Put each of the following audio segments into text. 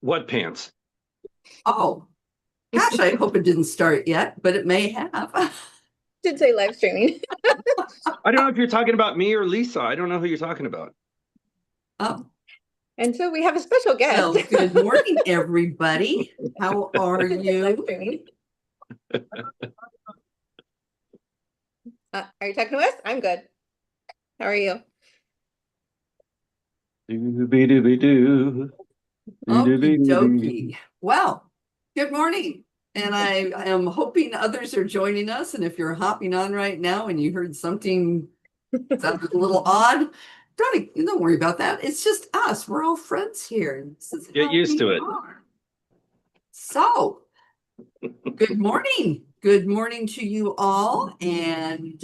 What pants? Oh, gosh, I hope it didn't start yet, but it may have. Did say live streaming. I don't know if you're talking about me or Lisa. I don't know who you're talking about. Oh, And so we have a special well, guest. good morning, everybody. How are Live you? streaming. Are you talking to us? I'm good. How are you? Dooby-dooby-doo. Okie Dooby-dooby-doo. dokie. Well, good morning. And I am hoping others are joining us. And if you're hopping on right now and you heard something sounded a little odd, don't worry about that. It's just us. We're all friends here. This is Get how used we to it. are. So, good morning. Good morning to you all. And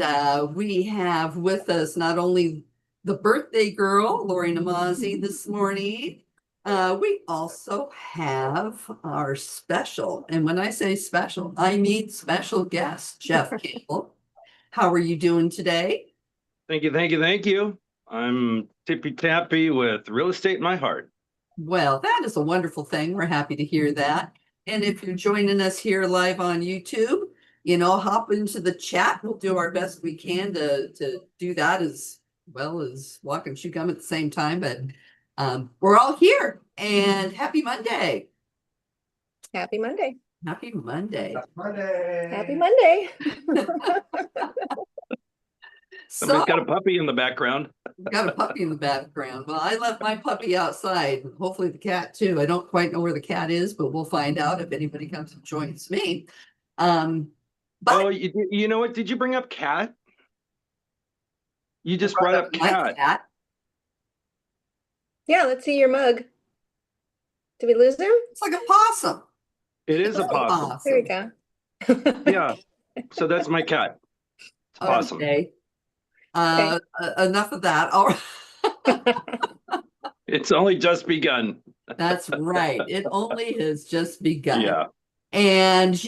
we have with us not only the birthday girl, Lori Namazi, this morning. We also have our special, and when I say special, I mean special guest, Jeff Campbell. How are you doing today? Thank you, thank you, thank you. I'm tippy-tappy with real estate in my heart. Well, that is a wonderful thing. We're happy to hear that. And if you're joining us here live on YouTube, hop into the chat. We'll do our best we can to do that as well as walk and chew gum at the same time. But we're all here, and happy Monday. Happy Monday. Happy Monday. Happy Monday. Somebody's So, got a puppy in the background. got a puppy in the background. Well, I left my puppy outside. Hopefully the cat too. I don't quite know where the cat is, but we'll find out if anybody comes and joins me. Oh, But you know what? Did you bring up cat? You just brought brought up my cat. cat. Yeah, let's see your mug. Did we lose him? It's like a possum. It is a possum. There we go. Yeah. So that's my cat. It's possum. Okay. Enough of that. All right. It's only just begun. That's right. It only has just begun. Yeah. And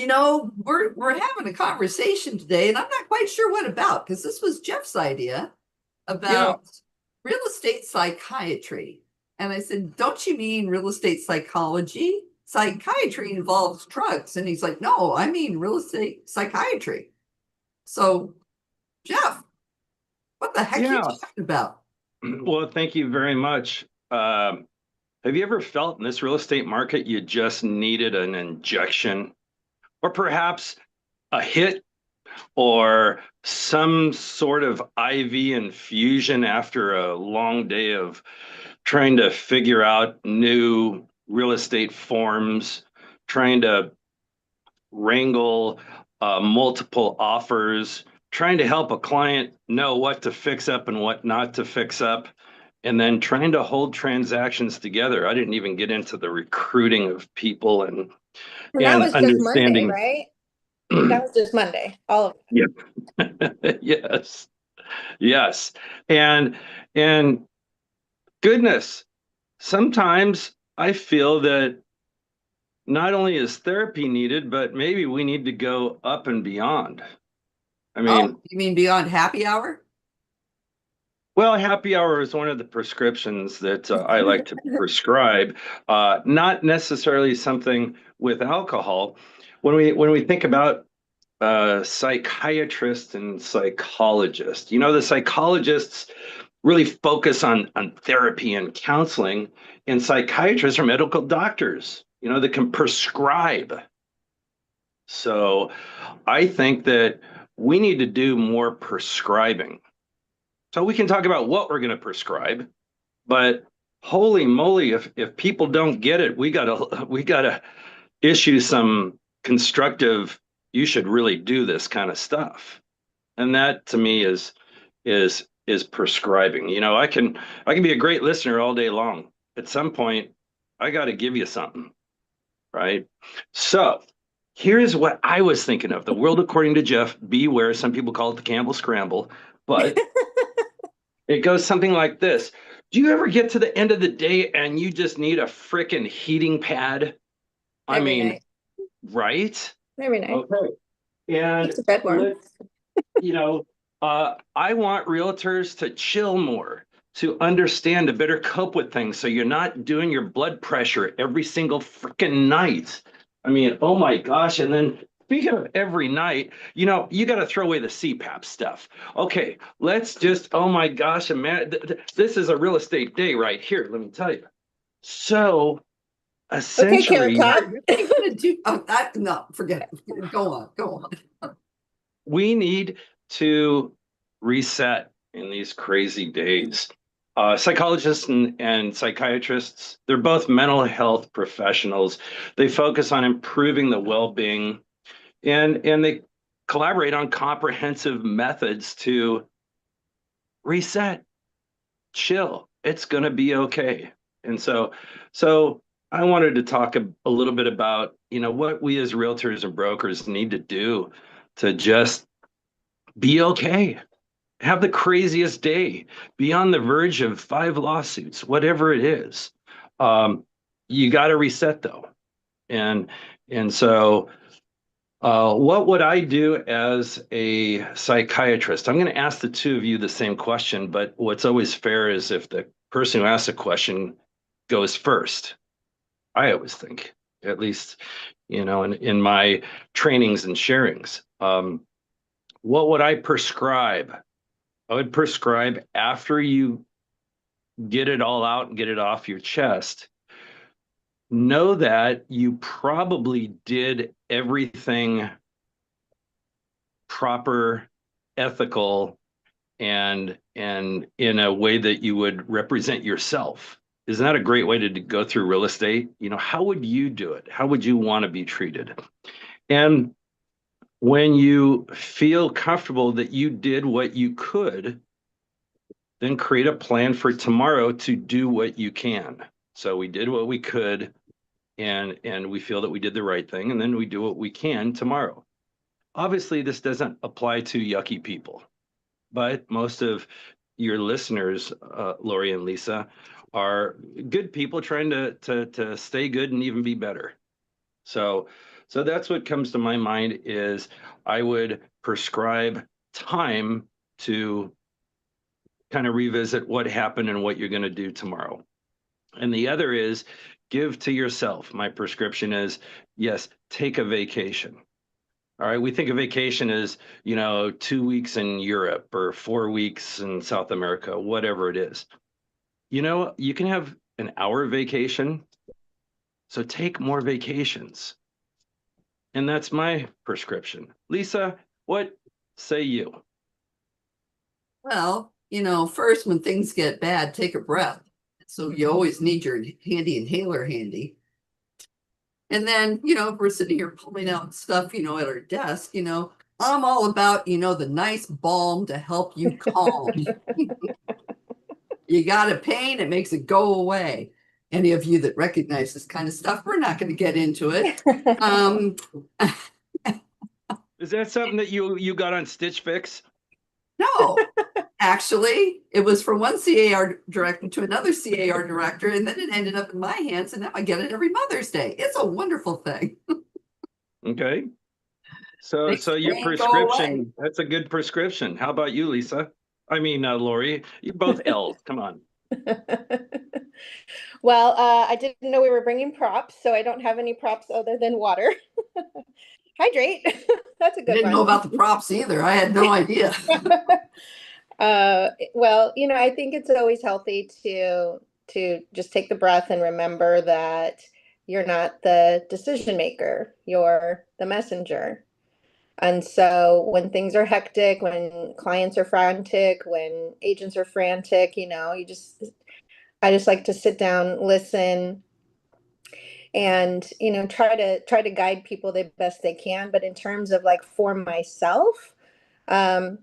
we're having a conversation today, and I'm not quite sure what about, because this was Jeff's idea about real estate psychiatry. And I said, don't you mean real estate psychology? Psychiatry involves drugs. And he's like, no, I mean real estate psychiatry. So, Jeff, what the heck are you talking about? Well, thank you very much. Have you ever felt in this real estate market you just needed an injection, or perhaps a hit, or some sort of IV infusion after a long day of trying to figure out new real estate forms, trying to wrangle multiple offers, trying to help a client know what to fix up and what not to fix up, and then trying to hold transactions together. I didn't even get into the recruiting of people and that was just Monday, understanding. right? That was just Monday. All of it. Yeah. Yes. And goodness, sometimes I feel that not only is therapy needed, but maybe we need to go up and beyond. I mean, you mean beyond happy hour? Well, happy hour is one of the prescriptions that I like to prescribe, not necessarily something with alcohol. When we think about psychiatrists and psychologists, the psychologists really focus on therapy and counseling, and psychiatrists are medical doctors, that can prescribe. So I think that we need to do more prescribing. So we can talk about what we're going to prescribe, but holy moly, if people don't get it, we gotta issue some constructive, you should really do this kind of stuff. And that to me is prescribing. I can be a great listener all day long. At some point, I got to give you something, right? So here's what I was thinking of. The world according to Jeff, beware. Some people call it the Campbell scramble, but it goes something like this. Do you ever get to the end of the day and you just need a frickin' heating pad? Every night. Right? Every night. Okay. And keeps the bed warm. I want realtors to chill more, to understand, to better cope with things, so you're not doing your blood pressure every single freaking night. I mean, oh my gosh. And then speaking of every night, you know, you got to throw away the CPAP stuff. Okay, let's just, oh my gosh, this is a real estate day right here, let me tell you. So Okay, Carrot essentially, Top. You're gonna do, no, forget it. Go on. we need to reset in these crazy days. Psychologists and psychiatrists, they're both mental health professionals. They focus on improving the well-being, and they collaborate on comprehensive methods to reset, chill. It's going to be okay. And so I wanted to talk a little bit about, you know, what we as realtors and brokers need to do to just be okay. Have the craziest day, be on the verge of 5 lawsuits, whatever it is. You got to reset though. And so what would I do as a psychiatrist? I'm going to ask the two of you the same question, but what's always fair is if the person who asks a question goes first. I always think, at least, you know, in my trainings and sharings. What would I prescribe? I would prescribe, after you get it all out and get it off your chest, know that you probably did everything proper, ethical, and in a way that you would represent yourself. Isn't that a great way to go through real estate? You know, how would you do it? How would you want to be treated? And when you feel comfortable that you did what you could, then create a plan for tomorrow to do what you can. So we did what we could, and we feel that we did the right thing, and then we do what we can tomorrow. Obviously, this doesn't apply to yucky people, but most of your listeners, Lori and Lisa, are good people trying to stay good and even be better. So that's what comes to my mind is I would prescribe time to kind of revisit what happened and what you're going to do tomorrow. And the other is give to yourself. My prescription is, yes, take a vacation. All right, we think of vacation as, you know, 2 weeks in Europe or 4 weeks in South America, whatever it is. You know, you can have an hour vacation, so take more vacations. And that's my prescription. Lisa, what say you? Well, you know, first, when things get bad, take a breath. So you always need your handy inhaler handy. And then, you know, if we're sitting here pulling out stuff, you know, at our desk, you know, I'm all about, you know, the nice balm to help you calm. You got a pain, it makes it go away. Any of you that recognize this kind of stuff, we're not going to get into it. Is that something that you got on Stitch Fix? No, actually, it was from one CAR director to another CAR director, and then it ended up in my hands, and now I get it every Mother's Day. It's a wonderful thing. Okay. So Makes your pain go away. prescription, that's a good prescription. How about you, Lisa? I mean, Lori, you're both L's. Come on. Well, I didn't know we were bringing props, so I don't have any props other than water. Hydrate. That's a I good didn't know one. about the props either. I had no idea. Well, you know, I think it's always healthy to just take the breath and remember that you're not the decision maker, you're the messenger. And so when things are hectic, when clients are frantic, when agents are frantic, you know, I just like to sit down, listen, and, you know, try to guide people the best they can. But in terms of like for myself, um,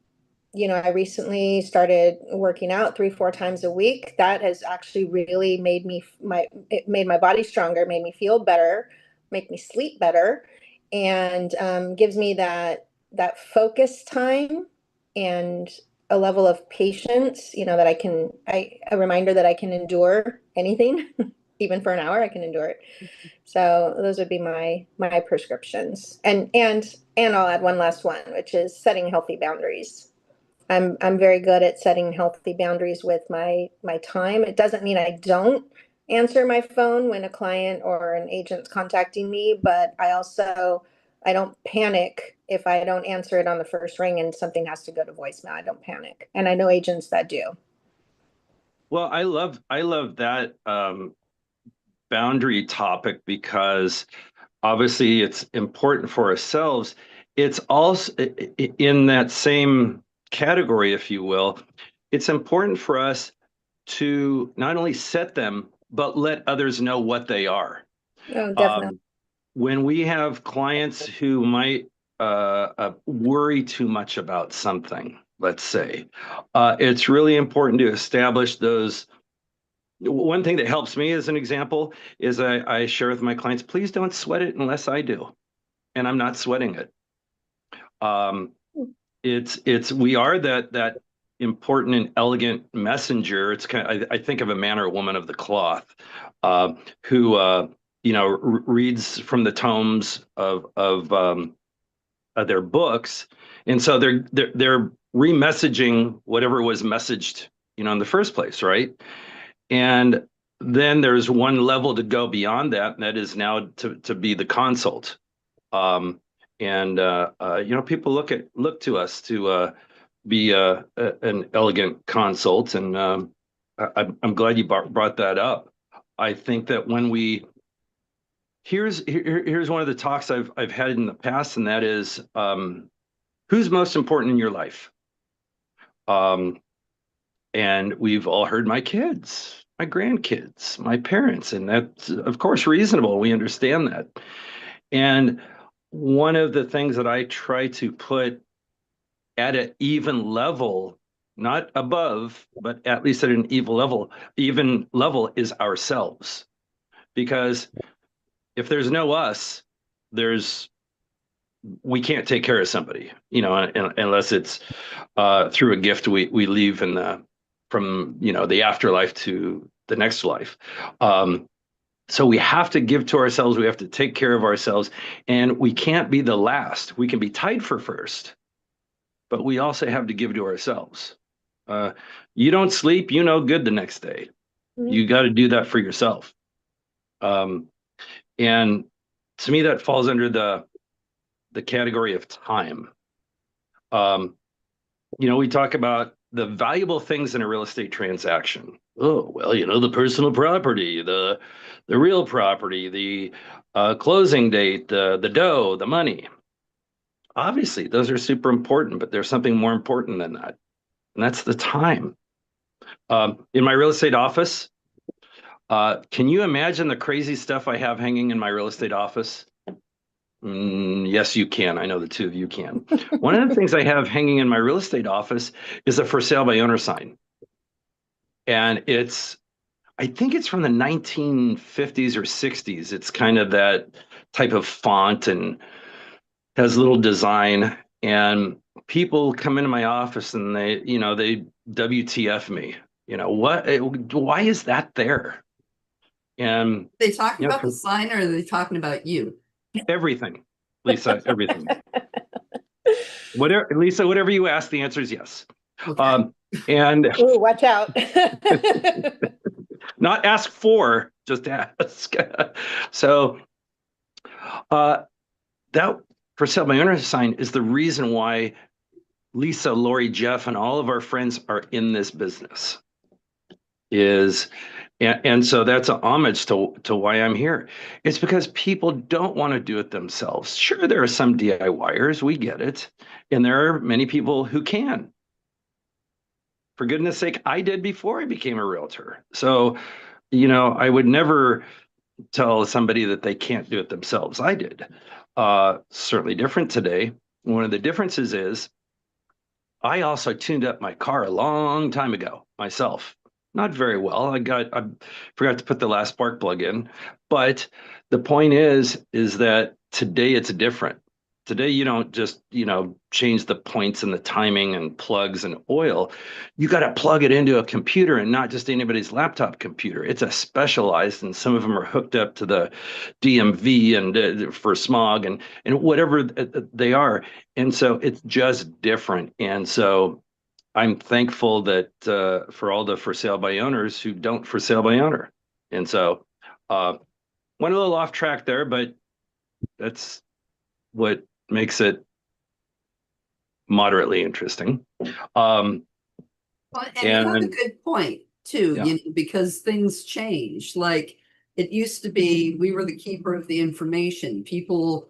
you know, I recently started working out 3-4 times a week. That has actually really made it made my body stronger, made me feel better, make me sleep better, and gives me that focus time and a level of patience, you know, that a reminder that I can endure anything, even for an hour, I can endure it. So those would be my prescriptions. And I'll add one last one, which is setting healthy boundaries. I'm very good at setting healthy boundaries with my time. It doesn't mean I don't answer my phone when a client or an agent's contacting me, but I don't panic if I don't answer it on the first ring and something has to go to voicemail. I don't panic. And I know agents that do. Well, I love that boundary topic because obviously it's important for ourselves. It's also in that same category, if you will. It's important for us to not only set them, but let others know what they are. Oh, definitely. Um, when we have clients who might worry too much about something, let's say, it's really important to establish those. One thing that helps me as an example is I share with my clients, please don't sweat it unless I do. And I'm not sweating it. Um, we are that important and elegant messenger. It's kind of, I think of a man or woman of the cloth, who reads from the tomes of their books, and so they're remessaging whatever was messaged, in the first place, right? And then there's one level to go beyond that, and that is now to be the consult. Um, and people look to us to be an elegant consult, and I'm glad you brought that up. I think that when here's one of the talks I've had in the past, and that is, who's most important in your life? Um, and we've all heard my kids, my grandkids, my parents, and that's of course reasonable. We understand that. And one of the things that I try to put at an even level, not above, but at least at an even level is ourselves. Because if there's no us, there's we can't take care of somebody, unless it's through a gift we leave from the afterlife to the next life. So we have to give to ourselves. We have to take care of ourselves, and we can't be the last. We can be tied for first, but we also have to give to ourselves. You don't sleep, good the next day. Mhm. You got to do that for yourself. Um, and to me, that falls under the category of time. We talk about the valuable things in a real estate transaction. Oh, well, the personal property, the real property, the closing date, the dough, the money. Obviously, those are super important, but there's something more important than that, and that's the time. In my real estate office, can you imagine the crazy stuff I have hanging in my real estate office? Yes, you can. I know the two of you can. One of the things I have hanging in my real estate office is a for sale by owner sign. And I think it's from the 1950s or 60s. It's kind of that type of font and has a little design. And people come into my office and they WTF me. Why is that there? And They talking about for the sign, or are they talking about you? everything, Lisa, everything. Whatever, Lisa, whatever you ask, the answer is yes. Okay. And Ooh, watch out. not ask for, just ask. So that for sale by owner sign is the reason why Lisa, Lori, Jeff, and all of our friends are in this business. And so that's a homage to why I'm here. It's because people don't want to do it themselves. Sure, there are some DIYers, we get it. And there are many people who can. For goodness sake, I did before I became a realtor. So, I would never tell somebody that they can't do it themselves. I did. Certainly different today. One of the differences is I also tuned up my car a long time ago myself. Not very well. I forgot to put the last spark plug in. But the point is that today it's different. Today you don't just, change the points and the timing and plugs and oil. You got to plug it into a computer, and not just anybody's laptop computer. It's a specialized, and some of them are hooked up to the DMV and for smog and whatever they are. And so it's just different. And so I'm thankful that for all the for sale by owners who don't for sale by owner. And so went a little off track there, but that's what makes it moderately interesting. Well, and you have a And good point too, yeah, you know, because things change. Like it used to be, we were the keeper of the information. People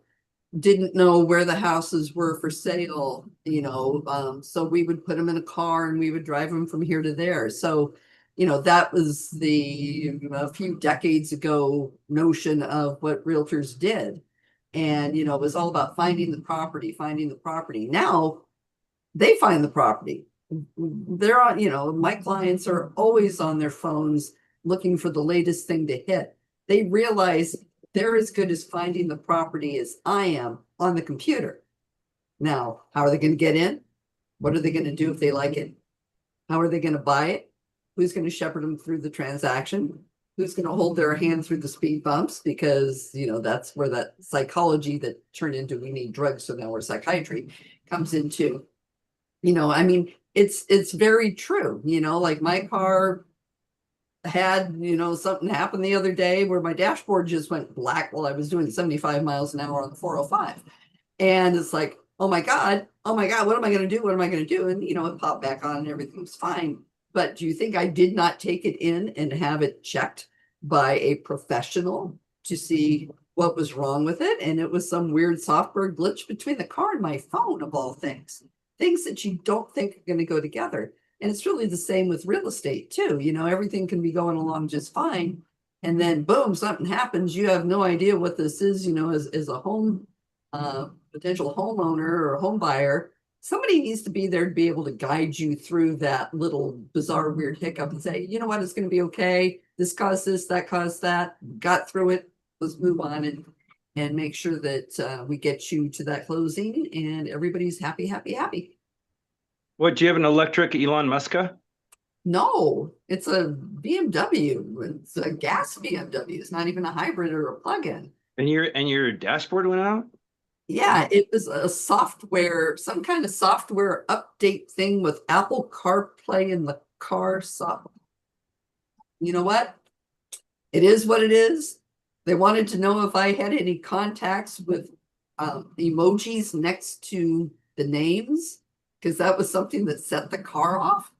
didn't know where the houses were for sale, you know, so we would put them in a car and we would drive them from here to there. So, you know, that was the a few decades ago notion of what realtors did. And, you know, it was all about finding the property, finding the property. Now they find the property. They're on, you know, my clients are always on their phones looking for the latest thing to hit. They realize they're as good as finding the property as I am on the computer. Now, how are they going to get in? What are they going to do if they like it? How are they going to buy it? Who's going to shepherd them through the transaction? Who's going to hold their hand through the speed bumps? Because, you know, that's where that psychology that turned into we need drugs, so now we're psychiatry comes into. You know, I mean, it's very true. You know, like my car had, you know, something happen the other day where my dashboard just went black while I was doing 75 miles an hour on the 405. And it's like, oh my God, what am I going to do? What am I going to do? And, you know, it popped back on and everything was fine. But do you think I did not take it in and have it checked by a professional to see what was wrong with it? And it was some weird software glitch between the car and my phone, of all things. Things that you don't think are going to go together. And it's really the same with real estate too. You know, everything can be going along just fine. And then boom, something happens. You have no idea what this is, you know, as a home potential homeowner or home buyer. Somebody needs to be there to be able to guide you through that little bizarre, weird hiccup and say, you know what, it's going to be okay. This caused this, that caused that. Got through it. Let's move on and make sure that we get you to that closing and everybody's happy, happy, happy. what, do you have an electric Elon Muska? No, it's a BMW. It's a gas BMW. It's not even a hybrid or a plug-in. And your dashboard went out? Yeah, it was a software, some kind of software update thing with Apple CarPlay in the car. So, you know what? It is what it is. They wanted to know if I had any contacts with emojis next to the names, because that was something that set the car off.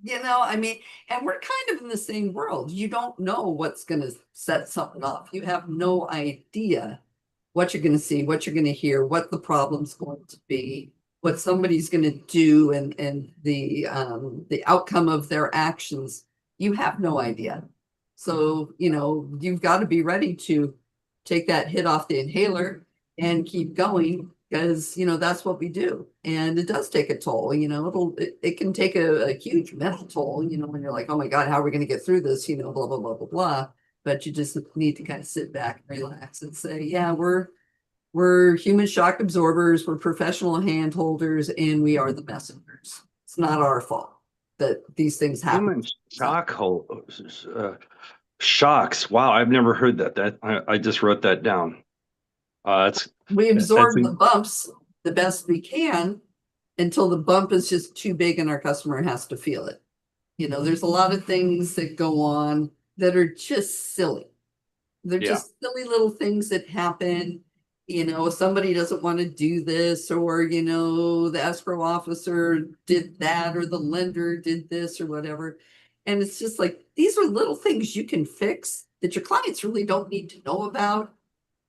You know, I mean, and we're kind of in the same world. You don't know what's going to set something off. You have no idea what you're going to see, what you're going to hear, what the problem's going to be, what somebody's going to do, and the outcome of their actions. You have no idea. So, you know, you've got to be ready to take that hit off the inhaler and keep going because, you know, that's what we do. And it does take a toll, you know, it can take a huge mental toll, you know, when you're like, oh my God, how are we going to get through this? You know, blah, blah, blah, blah, blah. But you just need to kind of sit back and relax and say, yeah, we're human shock absorbers, we're professional hand holders, and we are the messengers. It's not our fault that these things happen. Human shock shocks. Wow, I've never heard that. I just wrote that down. We absorb the bumps the best we can until the bump is just too big and our customer has to feel it. You know, there's a lot of things that go on that are just silly. They're just silly little things that happen. You know, somebody doesn't want to do this, or, you know, the escrow officer did that, or the lender did this, or whatever. And it's just like, these are little things you can fix that your clients really don't need to know about.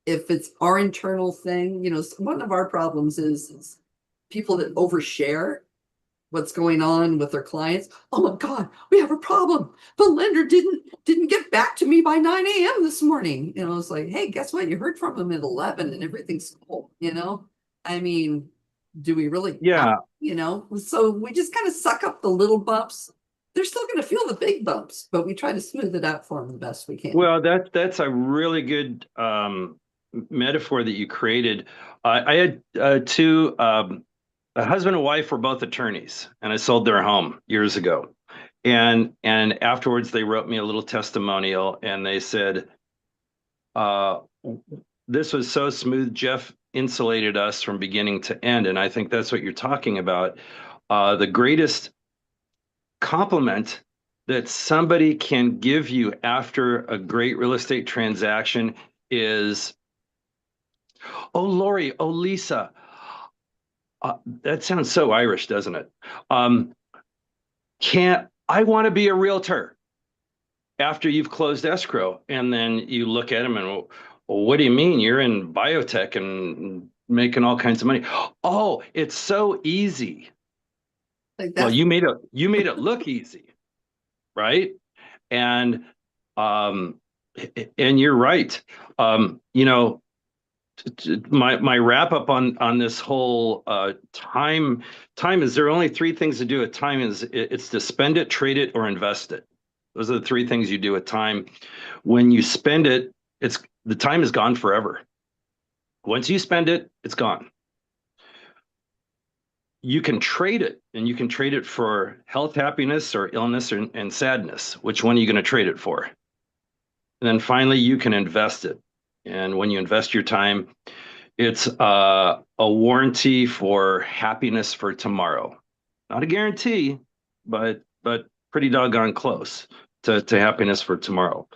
If it's our internal thing, you know, one of our problems is people that overshare what's going on with their clients. Oh my God, we have a problem. The lender didn't get back to me by 9 a.m. this morning. You know, it's like, hey, guess what? You heard from them at 11 and everything's cool, you know? I mean, do we really? Yeah. You know, so we just kind of suck up the little bumps. They're still going to feel the big bumps, but we try to smooth it out for them the best we can. Well, that's a really good metaphor that you created. I had two, a husband and wife were both attorneys, and I sold their home years ago. And afterwards, they wrote me a little testimonial, and they said, "This was so smooth. Jeff insulated us from beginning to end." And I think that's what you're talking about. the greatest compliment that somebody can give you after a great real estate transaction is, oh, Lori, oh, Lisa. That sounds so Irish, doesn't it? Can't I want to be a realtor after you've closed escrow? And then you look at them and, well, what do you mean? You're in biotech and making all kinds of money. Oh, it's so easy. Like Well, that's you made it look easy, right? And and you're right. You know, my wrap up on this whole time is, there are only three things to do with time. It's to spend it, trade it, or invest it. Those are the three things you do with time. When you spend it, the time is gone forever. Once you spend it, it's gone. You can trade it, and you can trade it for health, happiness, or illness, and sadness. Which one are you going to trade it for? And then finally, you can invest it. And when you invest your time, it's a warranty for happiness for tomorrow. Not a guarantee, but pretty doggone close to happiness for tomorrow.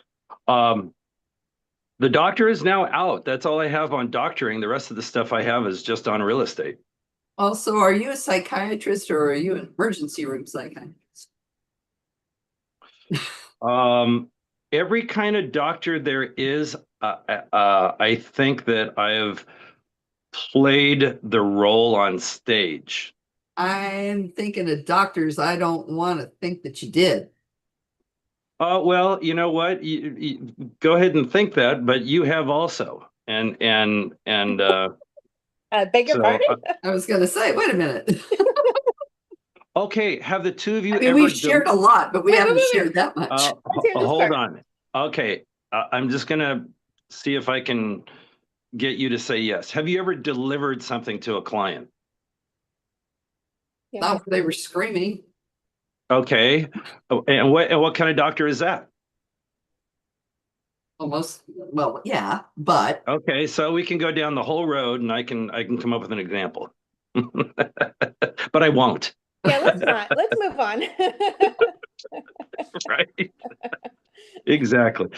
The doctor is now out. That's all I have on doctoring. The rest of the stuff I have is just on real estate. also, are you a psychiatrist or are you an emergency room psychiatrist? Every kind of doctor there is. I think that I have played the role on stage. I'm thinking of doctors. I don't want to think that you did. Well, you know what? You go ahead and think that, but you have also. And Beg your so, pardon? I was going to say, wait a minute. okay, have the two of you I mean, ever we've shared a lot, but we Wait, haven't wait, wait. shared that much. Let's hear this hold part. on. Okay, I'm just gonna see if I can get you to say yes. Have you ever delivered something to a client? Yeah. Not when they were screaming. Okay. Oh, and what kind of doctor is that? Almost, well, yeah, but Okay, so we can go down the whole road, and I can come up with an example, but I won't. Yeah, let's not. Let's move on. Right. Exactly.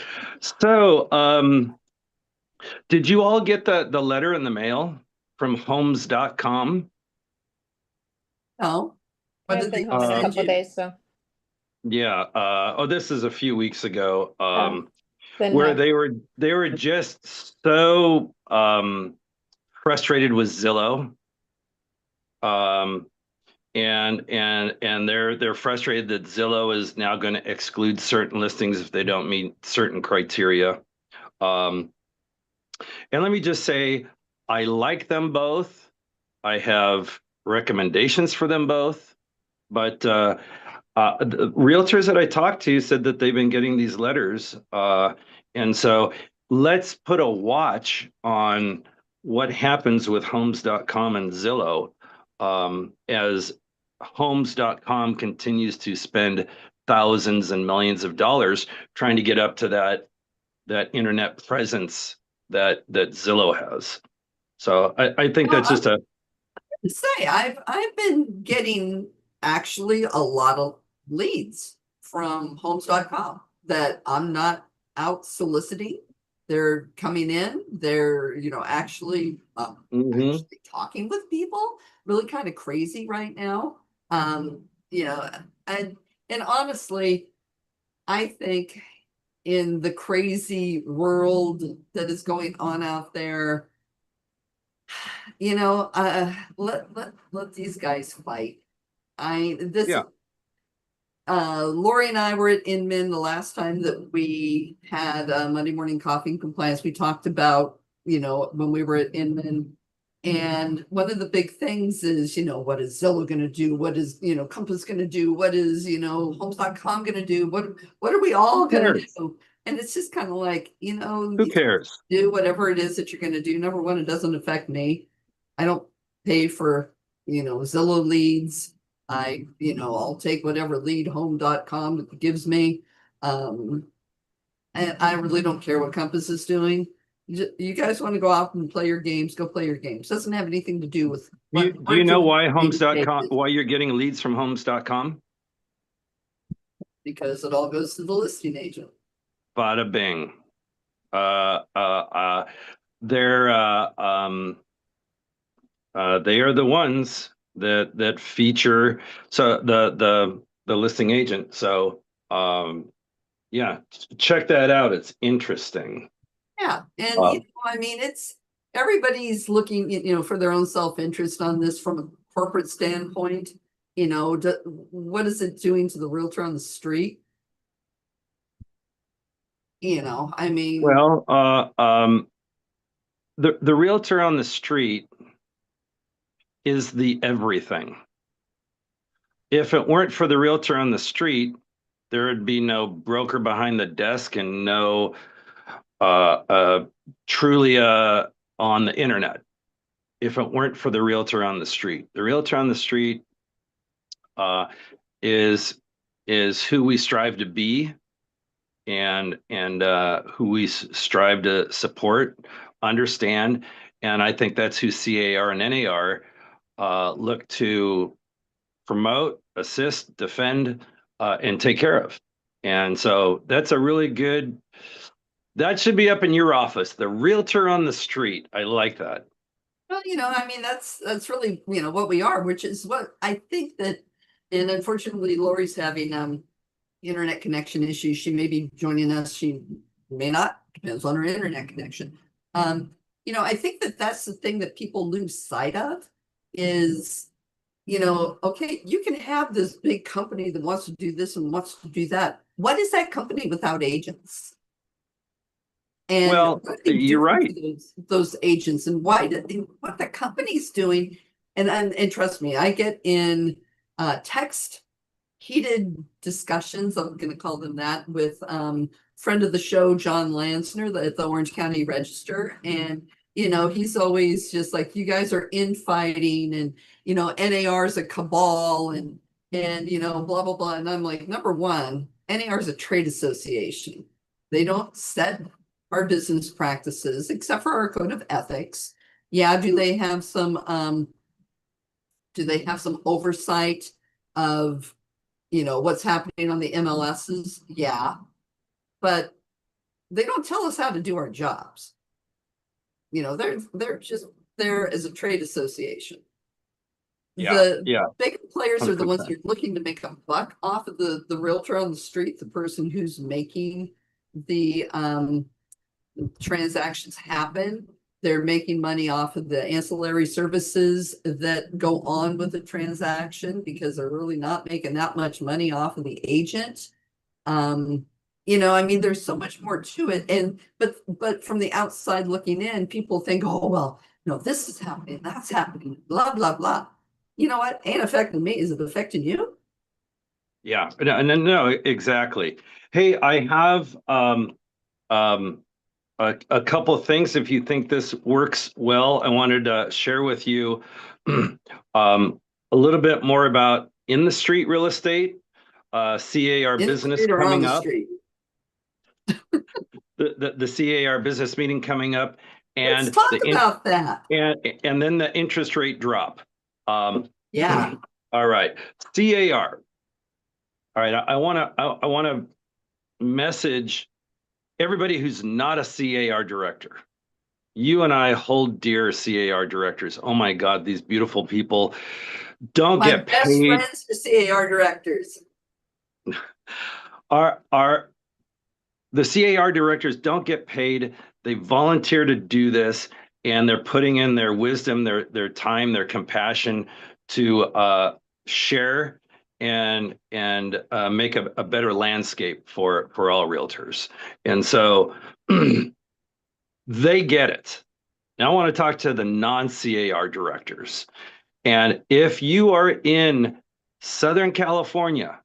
So, did you all get the letter in the mail from homes.com? no. What I've did they been home in a send couple you? days, so Yeah. Oh, this is a few weeks ago. then Where not. they were just so frustrated with Zillow. And they're frustrated that Zillow is now going to exclude certain listings if they don't meet certain criteria. And let me just say, I like them both. I have recommendations for them both, but the realtors that I talked to said that they've been getting these letters. And so let's put a watch on what happens with homes.com and Zillow, as homes.com continues to spend thousands and millions of dollars trying to get up to that internet presence that Zillow has. So I think Well, that's just a say I've been getting actually a lot of leads from homes.com that I'm not out soliciting. They're coming in, they're actually mhm. actually talking with people, really kind of crazy right now. You know, and honestly, I think in the crazy world that is going on out there, let these guys fight. Yeah. Lori and I were at Inman the last time that we had Monday morning coffee and compliance. We talked about, when we were at Inman. And one of the big things is, what is Zillow going to do? What is, Compass going to do? What is, Homes.com going to do? What are we all going to do? And it's just kind of like, Who cares? do whatever it is that you're going to do. Number one, it doesn't affect me. I don't pay for, Zillow leads. I'll take whatever lead home.com gives me. And I really don't care what Compass is doing. You guys want to go out and play your games, go play your games. Doesn't have anything to do with Do you know why homes.com, why you're getting leads from homes.com? Because it all goes to the listing agent. Bada bing. They're they are the ones that feature the listing agent. So yeah, check that out. It's interesting. Yeah, and I mean, it's everybody's looking, for their own self-interest on this from a corporate standpoint. What is it doing to the realtor on the street? I mean, Well, the realtor on the street is the everything. If it weren't for the realtor on the street, there would be no broker behind the desk and no truly on the internet. If it weren't for the realtor on the street, the realtor on the street is who we strive to be, and who we strive to support, understand, and I think that's who CAR and NAR look to promote, assist, defend, and take care of. And so that's a really good, that should be up in your office, the realtor on the street. I like that. well, I mean, that's really, what we are, which is what I think that, and unfortunately, Lori's having internet connection issues. She may be joining us. She may not, depends on her internet connection. I think that that's the thing that people lose sight of is, okay, you can have this big company that wants to do this and wants to do that. What is that company without agents? And Well, you're right. those agents, and what the company's doing. And trust me, I get in text heated discussions, I'm going to call them that, with friend of the show, John Lansner, at the Orange County Register. And, he's always just like, you guys are infighting, and, NAR is a cabal, and, blah, blah, blah. And I'm like, number one, NAR is a trade association. They don't set our business practices except for our code of ethics. Yeah, do they have some oversight of what's happening on the MLSs? Yeah, but they don't tell us how to do our jobs. They're just there as a trade association. The big players 100%. Are the ones that are looking to make a buck off of the realtor on the street, the person who's making the transactions happen. They're making money off of the ancillary services that go on with the transaction, because they're really not making that much money off of the agent. I mean, there's so much more to it. But from the outside looking in, people think, oh, well, this is happening, that's happening, blah, blah, blah. You know what? Ain't affecting me. Is it affecting you? Yeah, no, exactly. Hey, I have a couple of things. If you think this works well, I wanted to share with you a little bit more about in the street real estate, CAR business coming up. The CAR business meeting coming up, and let's talk about that. And then the interest rate drop. Yeah. All right. CAR. All right. I want to message everybody who's not a CAR director. You and I hold dear CAR directors. Oh my God, these beautiful people don't get paid. My best friends are CAR directors. The CAR directors don't get paid. They volunteer to do this, and they're putting in their wisdom, their time, their compassion to share and make a better landscape for all realtors. And so they get it. Now I want to talk to the non-CAR directors. And if you are in Southern California,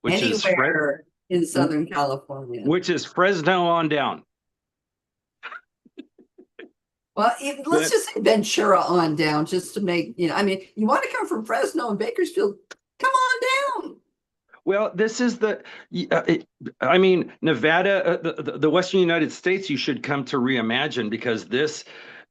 which anywhere in Southern California, which is Fresno on down. Well, let's just say Ventura on down, just to make, I mean, you want to come from Fresno and Bakersfield, come on down. Well, this is I mean, Nevada, the Western United States, you should come to reimagine, because this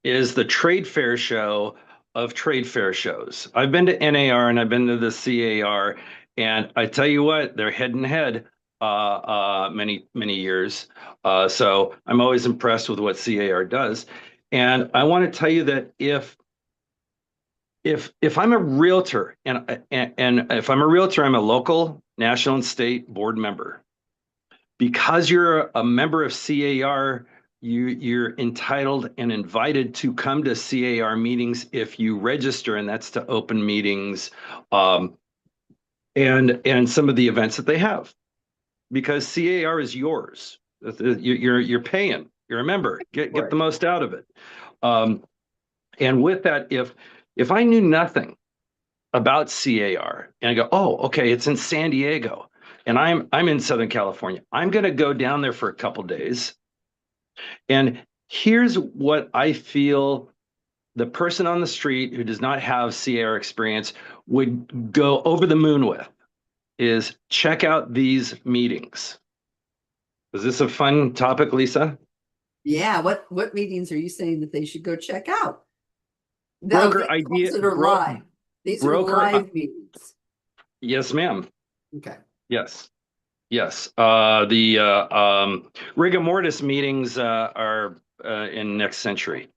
is the trade fair show of trade fair shows. I've been to NAR and I've been to the CAR, and I tell you what, they're head and head many years. So I'm always impressed with what CAR does. And I want to tell you that if I'm a realtor, and if I'm a realtor, I'm a local, national, and state board member. Because you're a member of CAR, you're entitled and invited to come to CAR meetings if you register, and that's to open meetings, and some of the events that they have. Because CAR is yours. You're paying. You're a member. Get the most out of it. And with that, if I knew nothing about CAR and I go, oh, okay, it's in San Diego, and I'm in Southern California, I'm going to go down there for a couple days. And here's what I feel the person on the street who does not have CAR experience would go over the moon with, is check out these meetings. Is this a fun topic, Lisa? Yeah. What meetings are you saying that they should go check out? Broker idea. These are live. These are live meetings. Yes, ma'am. Okay. Yes. Yes. The rigor mortis meetings are in next century.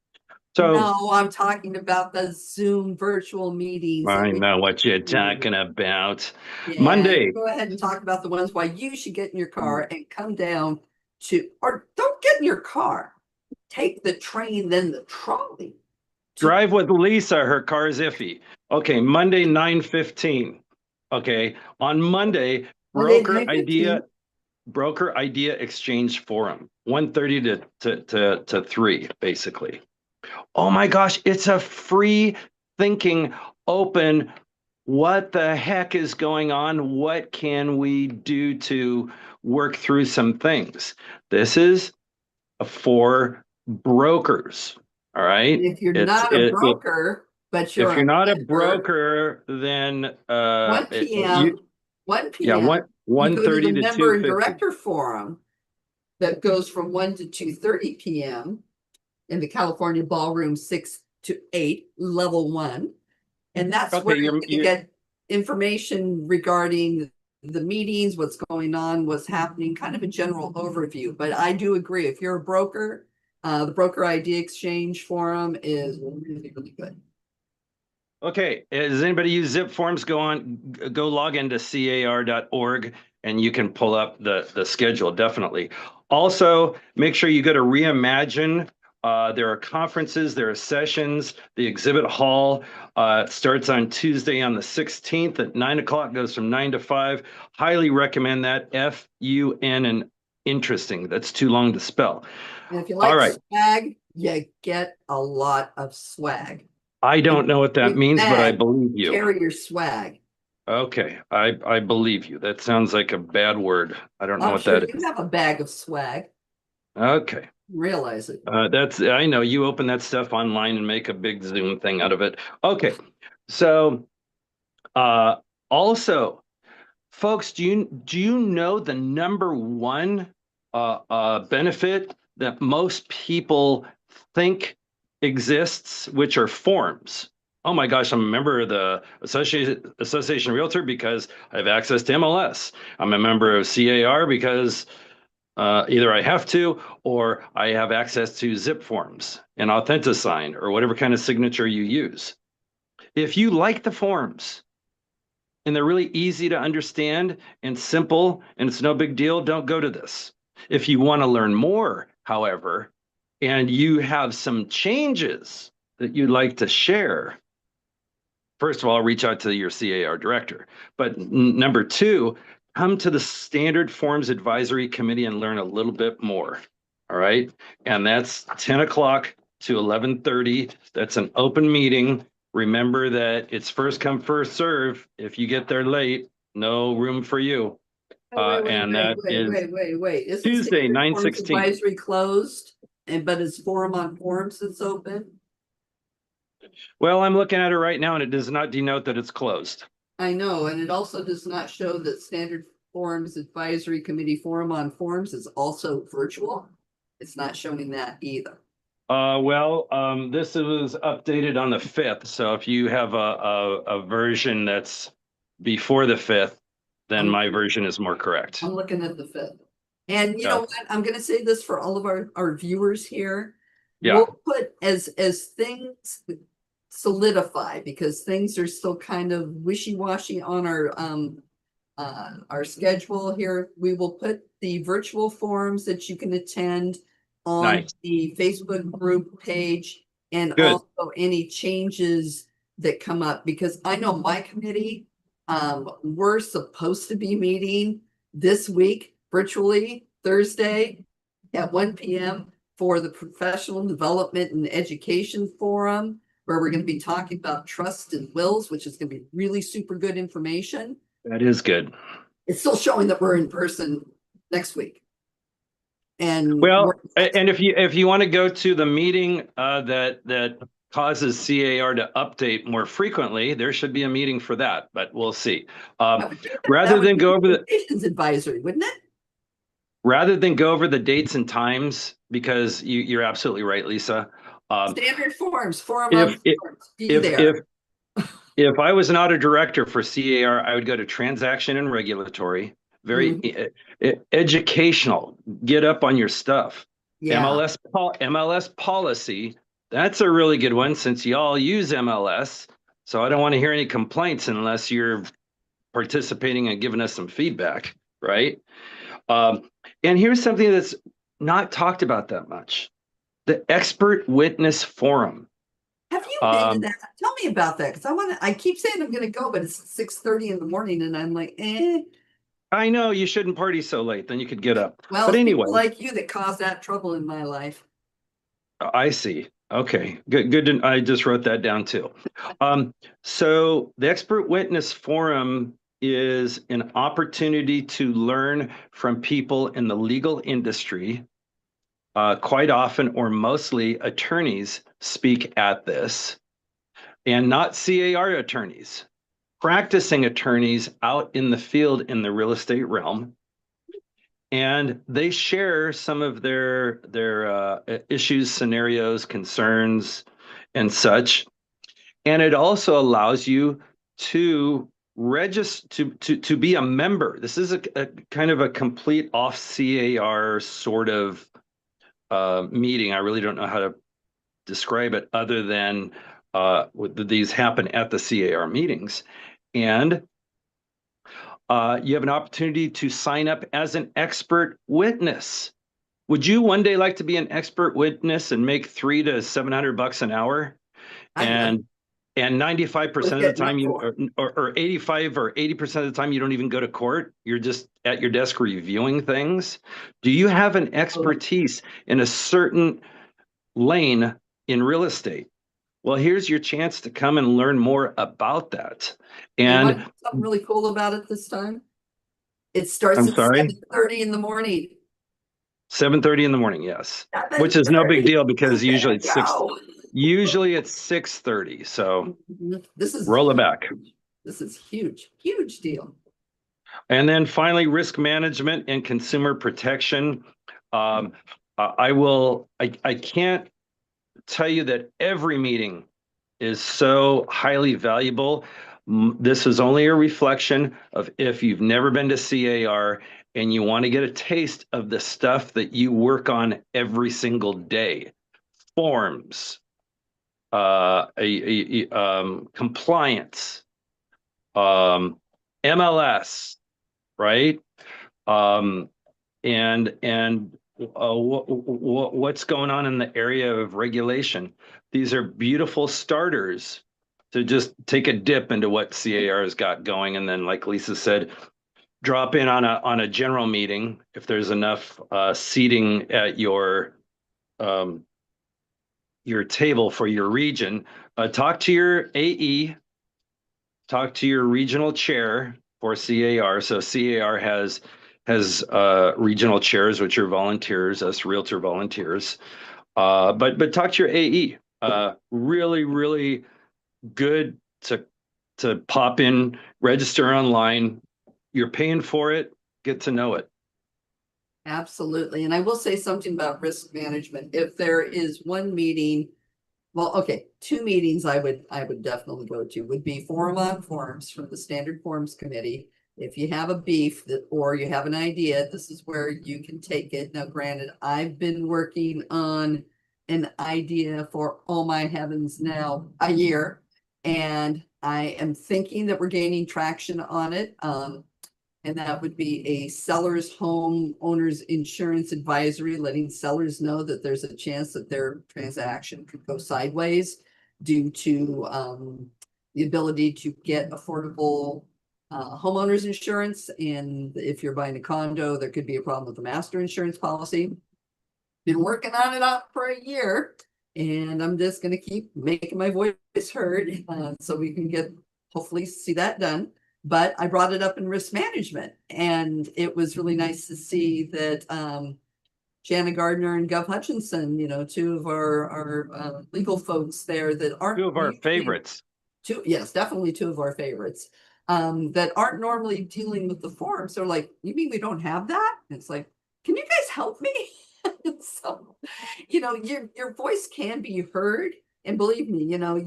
So no, I'm talking about the Zoom virtual meetings. I know what you're talking about. Yeah, Monday. go ahead and talk about the ones why you should get in your car and come down to, or don't get in your car. Take the train, then the trolley. Drive with Lisa. Her car is iffy. Okay, Monday, 9:15. Okay, on Monday, broker idea exchange forum, 1:30 to 3, basically. Oh my gosh, it's a free thinking, open, what the heck is going on? What can we do to work through some things? This is for brokers. All right. If you're not a broker, but you're if you're not a broker, then 1 p.m. 1 p.m. Yeah, 1:30 to to member and 2:50. director forum that goes from 1 to 2:30 p.m. in the California Ballroom 6 to 8, level 1. And that's where you get information regarding the meetings, what's going on, what's happening, kind of a general overview. But I do agree, if you're a broker, the Broker Idea Exchange Forum is really, really good. Okay, does anybody use zip forms? Go log into car.org and you can pull up the schedule, definitely. Also, make sure you go to Reimagine. There are conferences, there are sessions. The exhibit hall starts on Tuesday on the 16th at 9 o'clock, goes from 9 to 5. Highly recommend that. FUN and interesting. That's too long to spell. And if you like swag, you get a lot of swag. I don't know what that means, but I believe you. Carry your swag. Okay, I believe you. That sounds like a bad word. I don't know what that is. You have a bag of swag. Okay. Realize it. I know you open that stuff online and make a big Zoom thing out of it. Okay. So also, folks, do you know the number one benefit that most people think exists, which are forms? Oh my gosh, I'm a member of the Association Realtor because I have access to MLS. I'm a member of CAR because either I have to, or I have access to zip forms and AuthentiSign or whatever kind of signature you use. If you like the forms and they're really easy to understand and simple and it's no big deal, don't go to this. If you want to learn more, however, and you have some changes that you'd like to share, first of all, reach out to your CAR director. But number two, come to the Standard Forms Advisory Committee and learn a little bit more. All right. And that's 10 o'clock to 11:30. That's an open meeting. Remember that it's first come, first serve. If you get there late, no room for you. Wait. Is Tuesday, 9/16. Advisory closed, but it's Forum on Forms that's open? Well, I'm looking at it right now and it does not denote that it's closed. I know, and it also does not show that Standard Forms Advisory Committee Forum on Forms is also virtual. It's not showing that either. This was updated on the 5th. So if you have a version that's before the 5th, then my version is more correct. I'm looking at the 5th. And you Yeah. know what? I'm going to say this for all of our viewers here. Yeah. We'll put as things solidify, because things are still kind of wishy-washy on our schedule here. We will put the virtual forums that you can attend on Nice. the Facebook group page, and Good. also any changes that come up, because I know my committee, we're supposed to be meeting this week virtually Thursday at 1 p.m. for the Professional Development and Education Forum, where we're going to be talking about trust and wills, which is going to be really super good information. That is good. It's still showing that we're in person next week. And Well, and if you want to go to the meeting that causes CAR to update more frequently, there should be a meeting for that, but we'll see. Rather than go over the advisory, wouldn't it? Rather than go over the dates and times, because you're absolutely right, Lisa. Standard forms, forum on forms. If I was not a director for CAR, I would go to transaction and regulatory, very educational, get up on your stuff. Yeah. MLS policy, that's a really good one, since you all use MLS. So I don't want to hear any complaints unless you're participating and giving us some feedback, right? And here's something that's not talked about that much: the expert witness forum. Have you been to that? Tell me about that, because I keep saying I'm going to go, but it's 6:30 in the morning, and I'm like, eh. I know you shouldn't party so late, then you could get up. Well, but anyway, like you that caused that trouble in my life. I see. Okay, good. I just wrote that down too. So the expert witness forum is an opportunity to learn from people in the legal industry. Quite often, or mostly, attorneys speak at this, and not CAR attorneys, practicing attorneys out in the field in the real estate realm. And they share some of their issues, scenarios, concerns, and such. And it also allows you to register to be a member. This is a kind of a complete off CAR sort of meeting. I really don't know how to describe it other than these happen at the CAR meetings. And you have an opportunity to sign up as an expert witness. Would you one day like to be an expert witness and make $300 to $700 an hour? And 95% of the time or 85 or 80% of the time, you don't even go to court. You're just at your desk reviewing things. Do you have an expertise in a certain lane in real estate? Well, here's your chance to come and learn more about that. And something really cool about it this time. It starts at 7:30 in the morning. 7:30 in the morning, yes. Which is no big deal, because usually it's 6:30. So this is roll it back. This is huge deal. And then finally, risk management and consumer protection. I can't tell you that every meeting is so highly valuable. This is only a reflection of if you've never been to CAR and you want to get a taste of the stuff that you work on every single day. Forms, compliance, MLS, right? What's going on in the area of regulation. These are beautiful starters to just take a dip into what CAR has got going. And then, like Lisa said, drop in on a general meeting if there's enough seating at your table for your region. Talk to your AE, talk to your regional chair for CAR. So CAR has regional chairs, which are volunteers, us realtor volunteers. But talk to your AE. Really, really good to to pop in, register online. You're paying for it. Get to know it. Absolutely. And I will say something about risk management. If there is one meeting, well, okay, two meetings I would definitely go to would be Forum on Forms from the Standard Forms Committee. If you have a beef that, or you have an idea, this is where you can take it. Now, granted, I've been working on an idea for, oh my heavens, now a year, and I am thinking that we're gaining traction on it. And that would be a seller's home owner's insurance advisory, letting sellers know that there's a chance that their transaction could go sideways due to the ability to get affordable homeowners insurance. And if you're buying a condo, there could be a problem with the master insurance policy. Been working on it out for a year, and I'm just going to keep making my voice heard so we can get, hopefully see that done. But I brought it up in risk management, and it was really nice to see that Jana Gardner and Gov Hutchinson, you know, two of our legal folks there that aren't Two of our favorites. Yes, definitely two of our favorites that aren't normally dealing with the forms. They're like, you mean we don't have that? And it's like, can you guys help me? So, you know, your voice can be heard, and believe me, you know,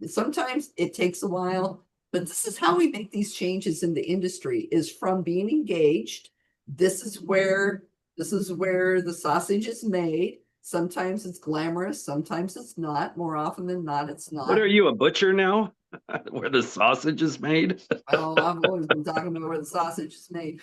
sometimes it takes a while. But this is how we make these changes in the industry, is from being engaged. This is where the sausage is made. Sometimes it's glamorous, sometimes it's not. More often than not, it's not. What are you, a butcher now? Where the sausage is made? Oh, I've always been talking about where the sausage is made.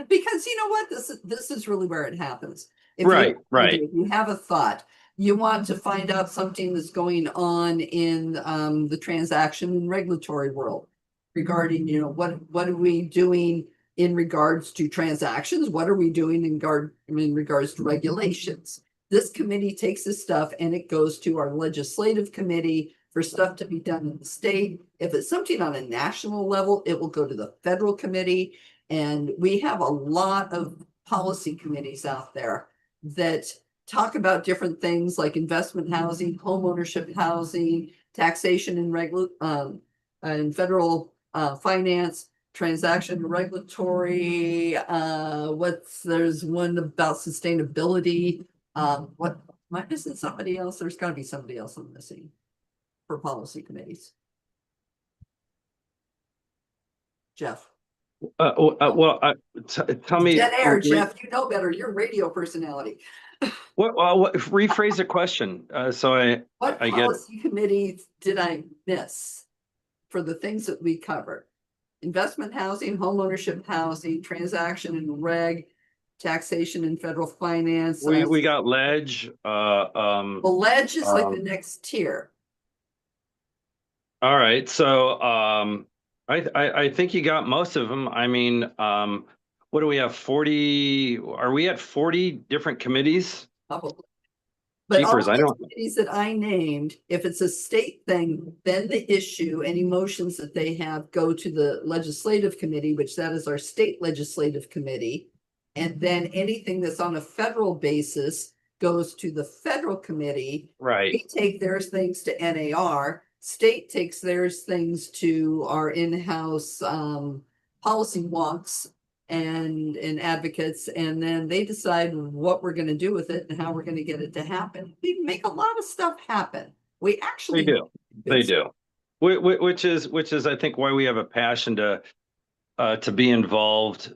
Because you know what? This is really where it happens. Right. If you have a thought, you want to find out something that's going on in the transaction and regulatory world regarding, you know, what are we doing in regards to transactions? What are we doing in regards to regulations? This committee takes this stuff and it goes to our legislative committee for stuff to be done in the state. If it's something on a national level, it will go to the federal committee. And we have a lot of policy committees out there that talk about different things like investment housing, home ownership housing, taxation and federal finance, transaction regulatory. There's one about sustainability. What am I missing? Somebody else? There's got to be somebody else I'm missing for policy committees. Jeff. Tell me. Dead air, Jeff. You know better. You're a radio personality. Rephrase the question. What policy committees did I miss for the things that we covered? Investment housing, home ownership housing, transaction and reg, taxation and federal finance. We got ledge. The ledge is like the next tier. All right. So I think you got most of them. I mean, what do we have? 40? Are we at 40 different committees? Probably. But Jeepers, all the committees that I named, if it's a state thing, then the issue, any motions that they have go to the legislative committee, which that is our state legislative committee. And then anything that's on a federal basis goes to the federal committee. Right. We take their things to NAR. State takes theirs things to our in-house policy wonks and advocates, and then they decide what we're going to do with it and how we're going to get it to happen. We make a lot of stuff happen. We actually they do. Which is I think why we have a passion to be involved.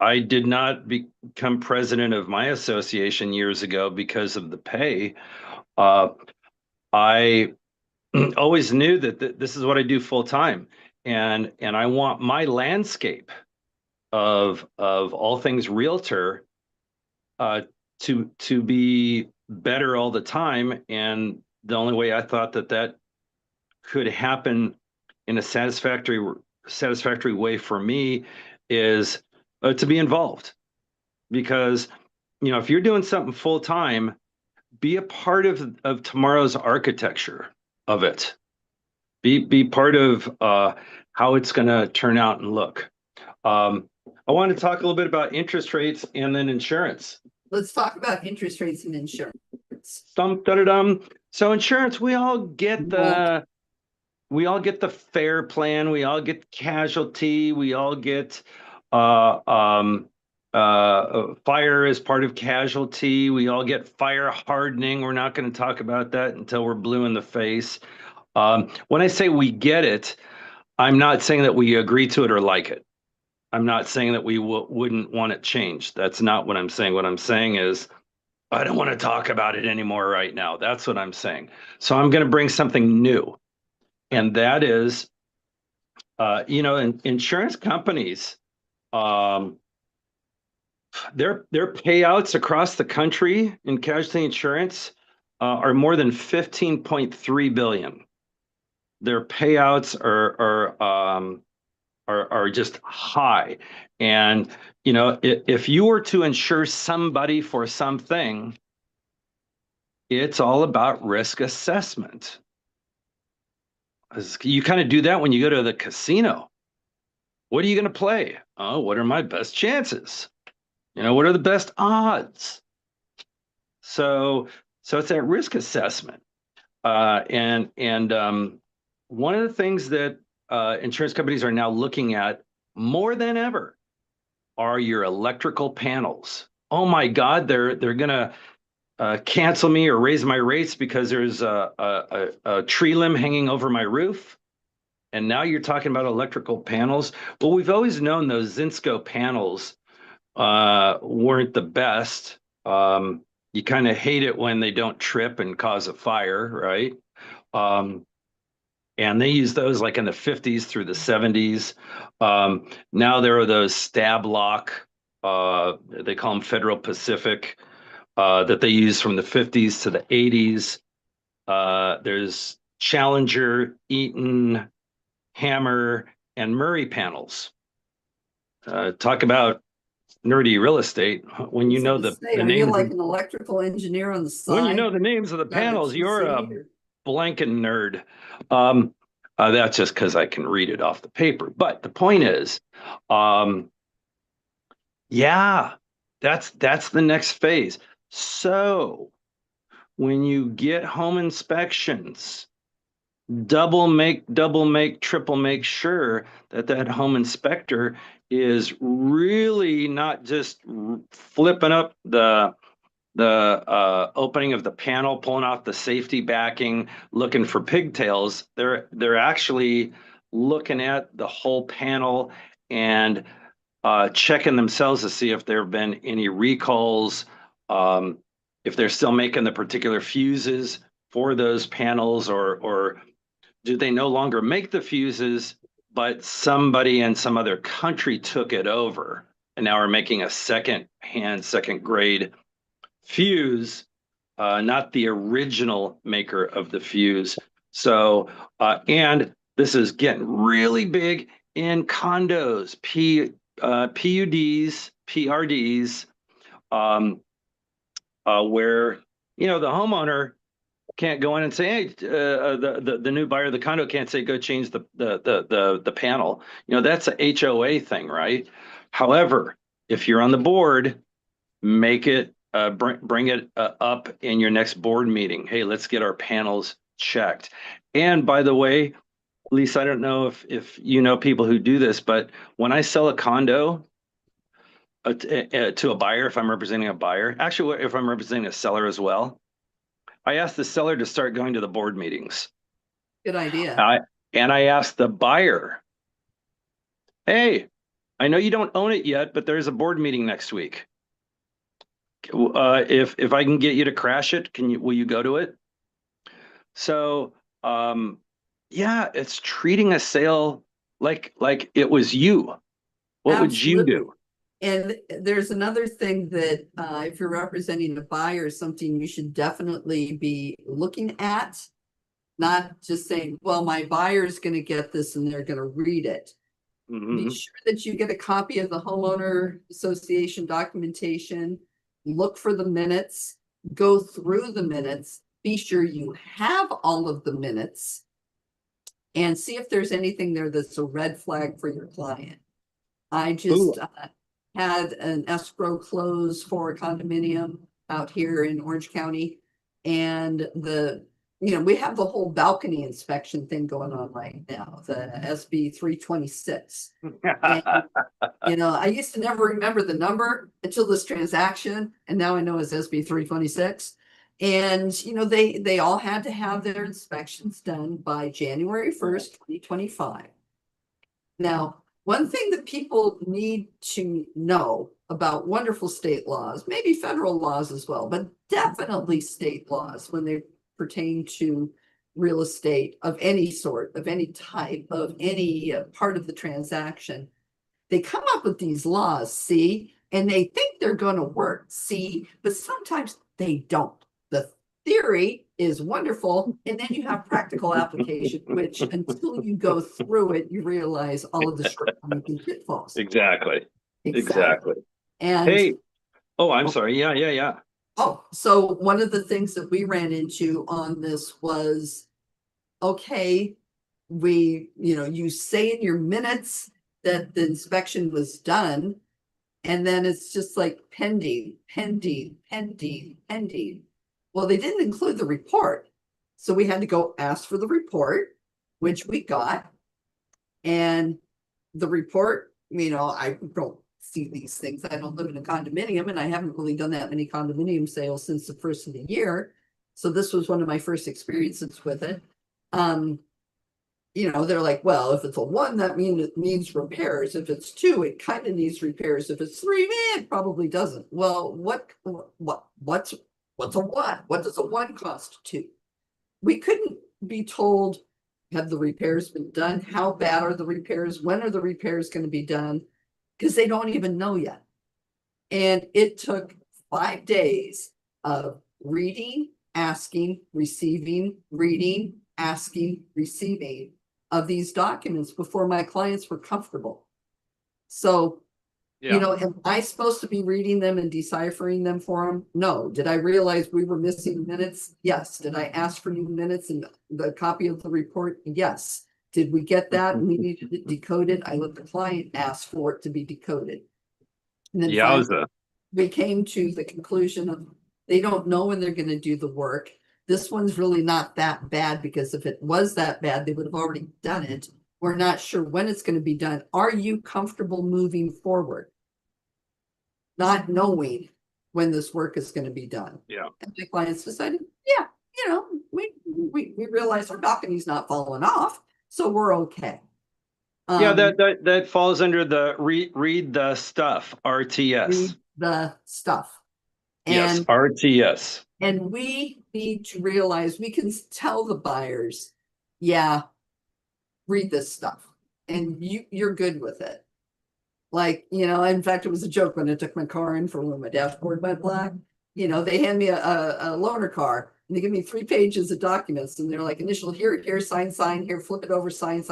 I did not become president of my association years ago because of the pay. I always knew that this is what I do full time, and I want my landscape of all things realtor to be better all the time. And the only way I thought that could happen in a satisfactory way for me is to be involved, because you know, if you're doing something full time, be a part of tomorrow's architecture of it. Be part of how it's going to turn out and look. I want to talk a little bit about interest rates and then insurance. Let's talk about interest rates and insurance. So insurance, we all get the FAIR plan, we all get casualty, we all get fire as part of casualty, we all get fire hardening. We're not going to talk about that until we're blue in the face. When I say we get it, I'm not saying that we agree to it or like it. I'm not saying that we wouldn't want it changed. That's not what I'm saying. What I'm saying is I don't want to talk about it anymore right now. That's what I'm saying. So I'm going to bring something new. And that is, insurance companies, their payouts across the country in casualty insurance are more than 15.3 billion. Their payouts are just high. And if you were to insure somebody for something, it's all about risk assessment. You kind of do that when you go to the casino. What are you going to play? Oh, what are my best chances? What are the best odds? So it's that risk assessment. And one of the things that insurance companies are now looking at more than ever are your electrical panels. Oh my God, they're going to cancel me or raise my rates because there's a tree limb hanging over my roof. And now you're talking about electrical panels. Well, we've always known those Zinsco panels weren't the best. You kind of hate it when they don't trip and cause a fire, right? And they used those like in the 50s through the 70s. Now there are those stab lock, they call them Federal Pacific, that they use from the 50s to the 80s. There's Challenger, Eaton, Hammer, and Murray panels. Talk about nerdy real estate. When you know the Are names, you like an electrical engineer on the side? when you know the names of the panels, you're a blanking nerd. That's just because I can read it off the paper. But the point is, yeah, that's the next phase. So when you get home inspections, double make, triple make sure that home inspector is really not just flipping up the opening of the panel, pulling off the safety backing, looking for pigtails. They're actually looking at the whole panel and checking themselves to see if there have been any recalls, if they're still making the particular fuses for those panels, or do they no longer make the fuses, but somebody in some other country took it over and now are making a second grade fuse, not the original maker of the fuse. So, and this is getting really big in condos, PUDs, PRDs, where the homeowner can't go in and say, hey, the new buyer of the condo can't say go change the panel. That's a HOA thing, right? However, if you're on the board, make it bring it up in your next board meeting. Hey, let's get our panels checked. And by the way, Lisa, I don't know if you know people who do this, but when I sell a condo to a buyer, if I'm representing a buyer, actually, if I'm representing a seller as well, I ask the seller to start going to the board meetings. Good idea. And I ask the buyer, hey, I know you don't own it yet, but there's a board meeting next week. If I can get you to crash it, will you go to it? So yeah, it's treating a sale like it was you. What would you do? And there's another thing that if you're representing a buyer, something you should definitely be looking at, not just saying, well, my buyer's going to get this and they're going to read it. Be sure that you get a copy of the homeowner association documentation, look for the minutes, go through the minutes, be sure you have all of the minutes, and see if there's anything there that's a red flag for your client. I just had an escrow close for a condominium out here in Orange County, and the we have the whole balcony inspection thing going on right now, the SB 326. And, I used to never remember the number until this transaction, and now I know it's SB 326. And, they all had to have their inspections done by January 1st, 2025. Now, one thing that people need to know about wonderful state laws, maybe federal laws as well, but definitely state laws when they pertain to real estate of any sort, of any type, of any part of the transaction, they come up with these laws, see, and they think they're going to work, see, but sometimes they don't. The theory is wonderful, and then you have practical application, which until you go through it, you realize all of the shortcomings and pitfalls. Exactly. And hey, I'm sorry. Yeah. Oh, so one of the things that we ran into on this was, okay, you say in your minutes that the inspection was done, and then it's just like pending. Well, they didn't include the report. So we had to go ask for the report, which we got. And the report, I don't see these things. I don't live in a condominium, and I haven't really done that many condominium sales since the first of the year. So this was one of my first experiences with it. They're like, well, if it's a 1, that means it needs repairs. If it's 2, it kind of needs repairs. If it's 3, it probably doesn't. Well, what's a 1? What does a 1 constitute? We couldn't be told, have the repairs been done? How bad are the repairs? When are the repairs going to be done? Because they don't even know yet. And it took 5 days of reading, asking, receiving, reading, asking, receiving of these documents before my clients were comfortable. So, am I supposed to be reading them and deciphering them for them? No. Did I realize we were missing minutes? Yes. Did I ask for new minutes and the copy of the report? Yes. Did we get that and we needed it decoded? I let the client ask for it to be decoded. And then finally, we came to the conclusion of they don't know when they're going to do the work. This one's really not that bad, because if it was that bad, they would have already done it. We're not sure when it's going to be done. Are you comfortable moving forward? Not knowing when this work is going to be done. Yeah. And my clients decided, we realize our balcony's not falling off, so we're okay. That falls under the read the stuff, RTS. Read the stuff. Yes, RTS. And we need to realize we can tell the buyers, read this stuff, and you're good with it. Like, in fact, it was a joke when I took my car in for when my dashboard went black. They hand me a loaner car, and they give me 3 pages of documents, and they're like, initial here, sign, here, flip it over, sign.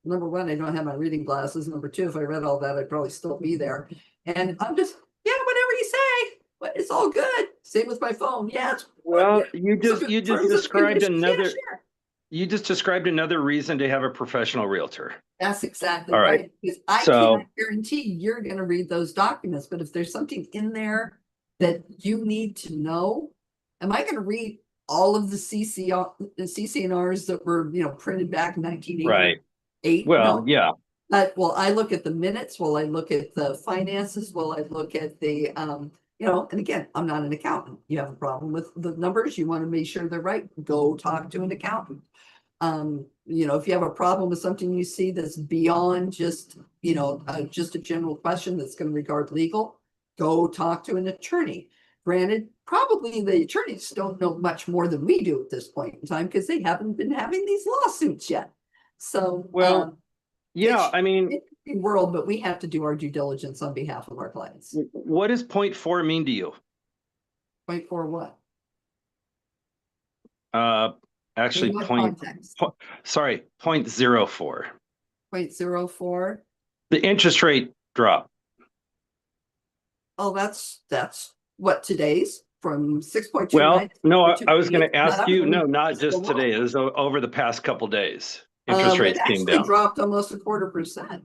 Number 1, I don't have my reading glasses. Number 2, if I read all that, I'd probably still be there. And I'm just, whatever you say. But it's all good. Same with my phone. Well, you just described another. You just described another reason to have a professional realtor. That's exactly right. Because I can't guarantee you're going to read those documents, but if there's something in there that you need to know, am I going to read all of the CC&Rs that were, printed back in 1988? Right. Well, no. Yeah. Well, I look at the minutes. Well, I look at the finances. Well, I look at the and again, I'm not an accountant. You have a problem with the numbers, you want to make sure they're right, go talk to an accountant. If you have a problem with something you see that's beyond just a general question that's going to regard legal, go talk to an attorney. Granted, probably the attorneys don't know much more than we do at this point in time, because they haven't been having these lawsuits yet. So, world, but we have to do our due diligence on behalf of our clients. What does 0.4 mean to you? 0.4 what? Actually, 0.04. 0.04. The interest rate drop. Oh, that's what today's from 6.2. Well, no, I was going to ask you. No, not just today. It was over the past couple of days. Interest rates came down. Dropped almost 0.25%.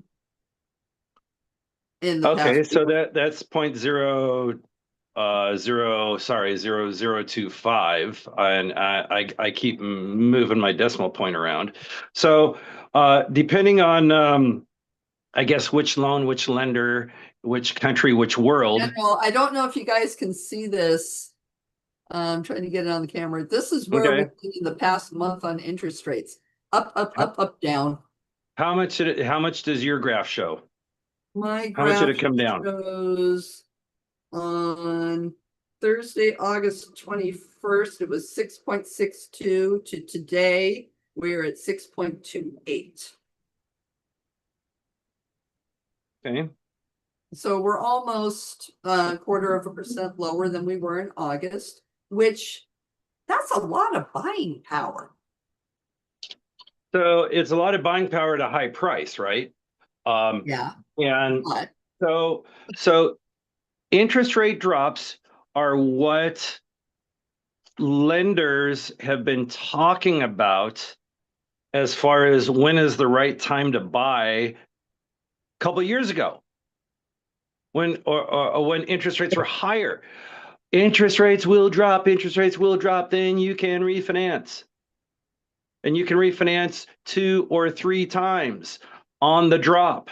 Okay, so that's 0.02 0025, and I keep moving my decimal point around. So depending on I guess which loan, which lender, which country, which world. General, I don't know if you guys can see this. I'm trying to get it on the camera. This is where Okay. we've been in the past month on interest rates. Up, up, up, up, down. How much does your graph show? My How much did graph it come down? shows on Thursday, August 21st, it was 6.62 to today, we're at 6.28. Okay. So we're almost a 1/4% lower than we were in August, which that's a lot of buying power. So it's a lot of buying power at a high price, right? Yeah. And But so interest rate drops are what lenders have been talking about as far as when is the right time to buy a couple of years ago, when or when interest rates were higher. Interest rates will drop, then you can refinance. And you can refinance 2 or 3 times on the drop,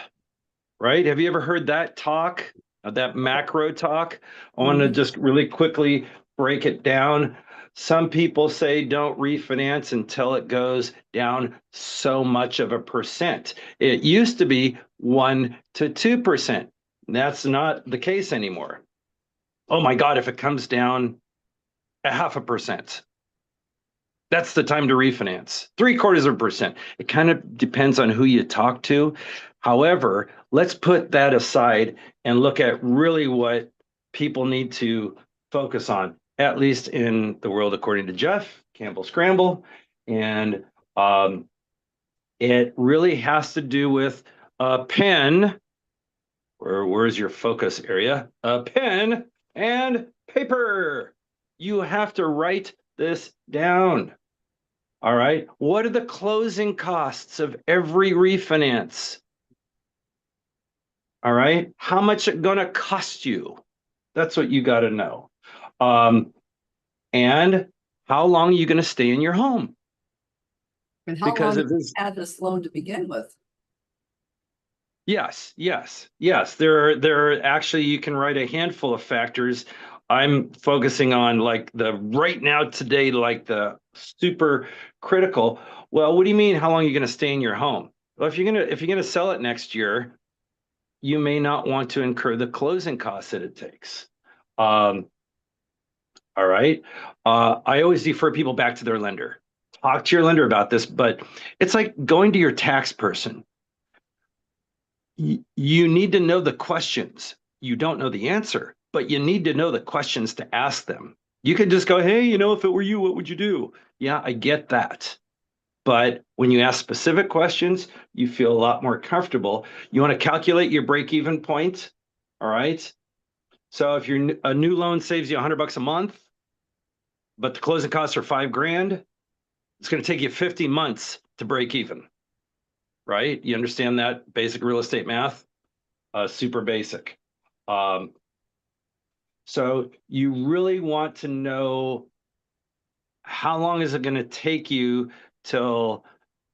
right? Have you ever heard that talk, that macro talk? I want to just really quickly break it down. Some people say don't refinance until it goes down so much of a percent. It used to be 1 to 2%. That's not the case anymore. Oh my God, if it comes down 0.5%. That's the time to refinance. 0.75%. It kind of depends on who you talk to. However, let's put that aside and look at really what people need to focus on, at least in the world according to Jeff Campbell Scramble. And it really has to do with a pen. Where's your focus area? A pen and paper. You have to write this down. All right. What are the closing costs of every refinance? All right. How much it going to cost you? That's what you got to know. And how long are you going to stay in your home? and how Because long if did you it's had this loan to begin with? yes. There are actually, you can write a handful of factors. I'm focusing on like the right now today, like the super critical. Well, what do you mean? How long are you going to stay in your home? Well, if you're gonna sell it next year, you may not want to incur the closing costs that it takes. All right. I always defer people back to their lender. Talk to your lender about this, but it's like going to your tax person. You need to know the questions. You don't know the answer, but you need to know the questions to ask them. You can just go, hey, if it were you, what would you do? Yeah, I get that. But when you ask specific questions, you feel a lot more comfortable. You want to calculate your break-even point. All right. So if a new loan saves you $100 a month, but the closing costs are $5,000, it's going to take you 50 months to break even. Right? You understand that basic real estate math? Super basic. So you really want to know how long is it going to take you till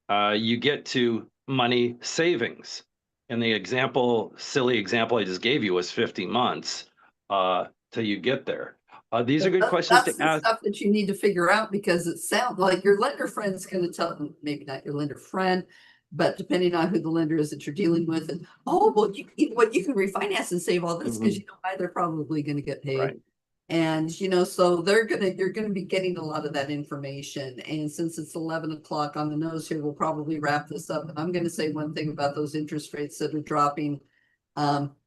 you get to money savings. And the silly example I just gave you was 50 months till you get there. These are good questions to That's the ask. stuff that you need to figure out, because it sounds like your lender friend's going to tell them, maybe not your lender friend, but depending on who the lender is that you're dealing with, and well, you can refinance and save all this because you know why they're probably going to get paid. Right. And so you're gonna be getting a lot of that information. And since it's 11 o'clock on the nose here, we'll probably wrap this up. And I'm going to say one thing about those interest rates that are dropping.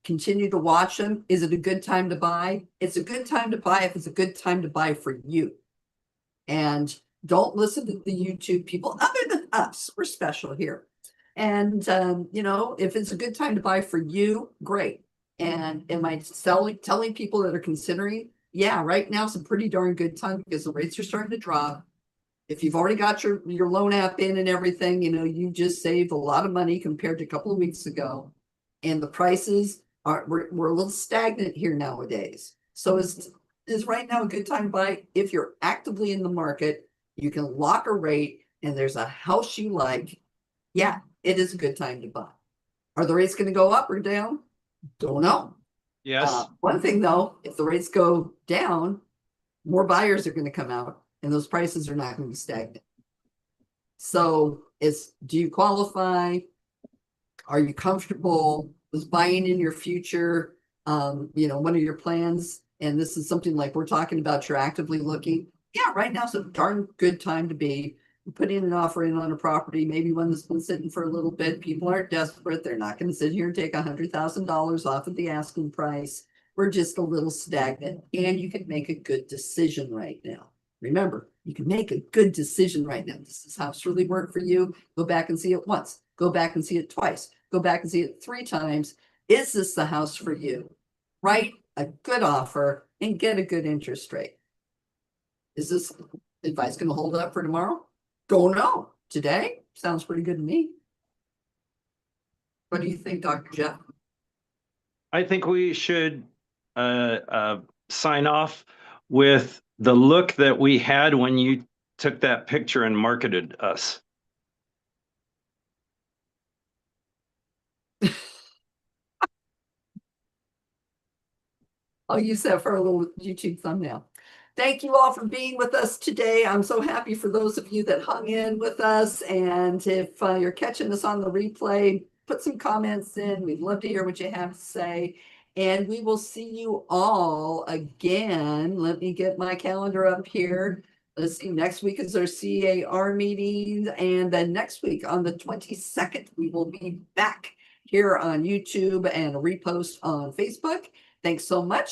Continue to watch them. Is it a good time to buy? It's a good time to buy if it's a good time to buy for you. And don't listen to the YouTube people other than us. We're special here. And if it's a good time to buy for you, great. And am I telling people that are considering? Yeah, right now it's a pretty darn good time because the rates are starting to drop. If you've already got your loan app in and everything, you just saved a lot of money compared to a couple of weeks ago. And the prices we're a little stagnant here nowadays. So is is right now a good time to buy? If you're actively in the market, you can lock a rate and there's a house you like. Yeah, it is a good time to buy. Are the rates going to go up or down? Don't know. Yes. One thing though, if the rates go down, more buyers are going to come out and those prices are not going to be stagnant. So do you qualify? Are you comfortable with buying in your future? What are your plans? And this is something like we're talking about, you're actively looking. Yeah, right now is a darn good time to be putting an offer in on a property, maybe one that's been sitting for a little bit. People aren't desperate. They're not going to sit here and take $100,000 off of the asking price. We're just a little stagnant, and you can make a good decision right now. Remember, you can make a good decision right now. Does this house really work for you? Go back and see it once. Go back and see it twice. Go back and see it 3 times. Is this the house for you? Write a good offer and get a good interest rate. Is this advice going to hold up for tomorrow? Don't know. Today sounds pretty good to me. What do you think, Dr. Jeff? I think we should sign off with the look that we had when you took that picture and marketed us. I'll use that for a little YouTube thumbnail. Thank you all for being with us today. I'm so happy for those of you that hung in with us. And if you're catching us on the replay, put some comments in. We'd love to hear what you have to say. And we will see you all again. Let me get my calendar up here. Let's see, next week is our CAR meeting. And then next week on the 22nd, we will be back here on YouTube and a repost on Facebook. Thanks so much.